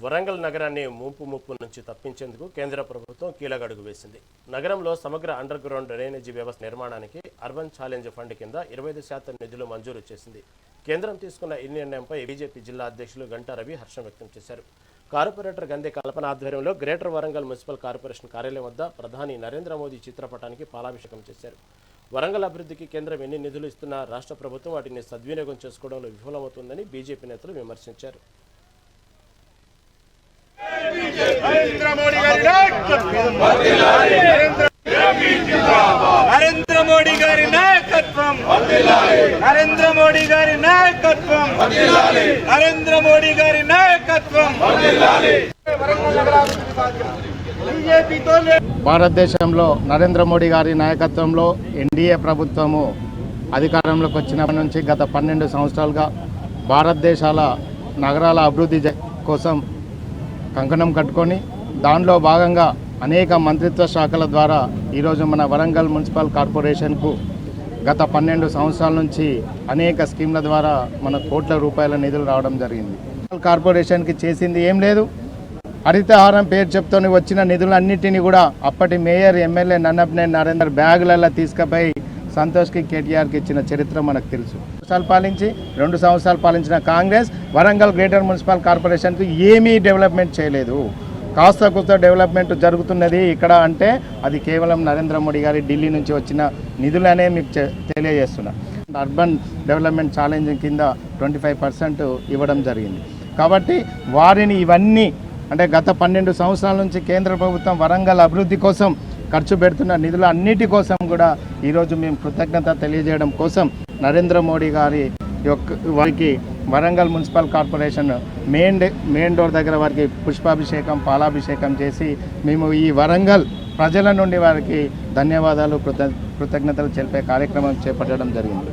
వరంగల్ నగరాన్ని ముప్పు నుంచి తప్పించేందుకు కేంద్ర ప్రభుత్వం కీలక అడుగు వేసింది. నగరంలో సమగ్ర అండర్ గ్రౌండ్ డ్రైనేజీ వ్యవస్థ నిర్మాణానికి అర్బన్ ఛాలెంజ్ ఫండ్ కింద 25% నిధులు మంజూరు చేసింది. కేంద్రం తీసుకున్న ఈ నిర్ణయంపై బీజేపీ జిల్లా అధ్యక్షులు గంటా రవి హర్షం వ్యక్తం చేశారు. కార్పొరేటర్ గందే కల్పన ఆధ్వర్యంలో గ్రేటర్ వరంగల్ మున్సిపల్ కార్పొరేషన్ కార్యాలయం వద్ద ప్రధాని నరేంద్ర మోదీ చిత్రపటానికి పాలాభిషేకం చేశారు. వరంగల్ అభివృద్ధికి కేంద్రం ఎన్ని నిధులు ఇస్తున్నా రాష్ట్ర ప్రభుత్వం వాటిని సద్వినియోగం చేసుకోవడంలో విఫలమవుతుందని బీజేపీ నేతలు విమర్శించారు. नरेंद्र मोदी गारी नायकत्वम नरेंद्र मोदी गारी नायकत्वम नरेंद्र मोदी गारी नायकत्वम नरेंद्र मोदी गारी नायकत्वम భారతదేశంలో నరేంద్ర మోడీ గారి నాయకత్వంలో ఎన్డీఏ ప్రభుత్వము అధికారంలోకి వచ్చిన నుంచి గత 12 సంవత్సరాలుగా భారతదేశాల నగరాల అభివృద్ధి కోసం కంకణం కట్టుకొని దానిలో భాగంగా అనేక మంత్రిత్వ శాఖల ద్వారా ఈరోజు మన వరంగల్ మున్సిపల్ కార్పొరేషన్కు గత 12 సంవత్సరాల నుంచి అనేక స్కీమ్ల ద్వారా మన కోట్ల రూపాయల నిధులు రావడం జరిగింది. కార్పొరేషన్కి చేసింది ఏం లేదు. హరితహారం పేరు చెప్తూనే వచ్చిన నిధులన్నింటినీ కూడా అప్పటి మేయర్ ఎమ్మెల్యే నన్నపనేని నరేందర్ బ్యాగులలో తీసుకుపోయి సంతోష్కి కేటీఆర్కి ఇచ్చిన చరిత్ర మనకు తెలుసు. 2 సంవత్సరాలు పాలించిన కాంగ్రెస్ వరంగల్ గ్రేటర్ మున్సిపల్ కార్పొరేషన్కు ఏమీ డెవలప్మెంట్ చేయలేదు. కాస్త కొత్త డెవలప్మెంట్ జరుగుతున్నది ఇక్కడ అంటే అది కేవలం నరేంద్ర మోడీ గారి ఢిల్లీ నుంచి వచ్చిన నిధులనే మీకు తెలియజేస్తున్నా. అర్బన్ డెవలప్మెంట్ ఛాలెంజ్ కింద 25% ఇవ్వడం జరిగింది. కాబట్టి వారిని ఇవన్నీ అంటే గత 12 సంవత్సరాల నుంచి కేంద్ర ప్రభుత్వం వరంగల్ అభివృద్ధి కోసం ఖర్చు పెడుతున్న నిధుల అన్నిటి కోసం కూడా ఈరోజు మేము కృతజ్ఞత తెలియజేయడం కోసం నరేంద్ర మోడీ గారి వారికి Warangal municipal corporation main door దగ్గర వారికి పుష్పాభిషేకం పాలాభిషేకం చేసి మేము ఈ వరంగల్ ప్రజల నుండి వారికి ధన్యవాదాలు కృతజ్ఞతలు తెలిపే కార్యక్రమం చేపట్టడం జరిగింది.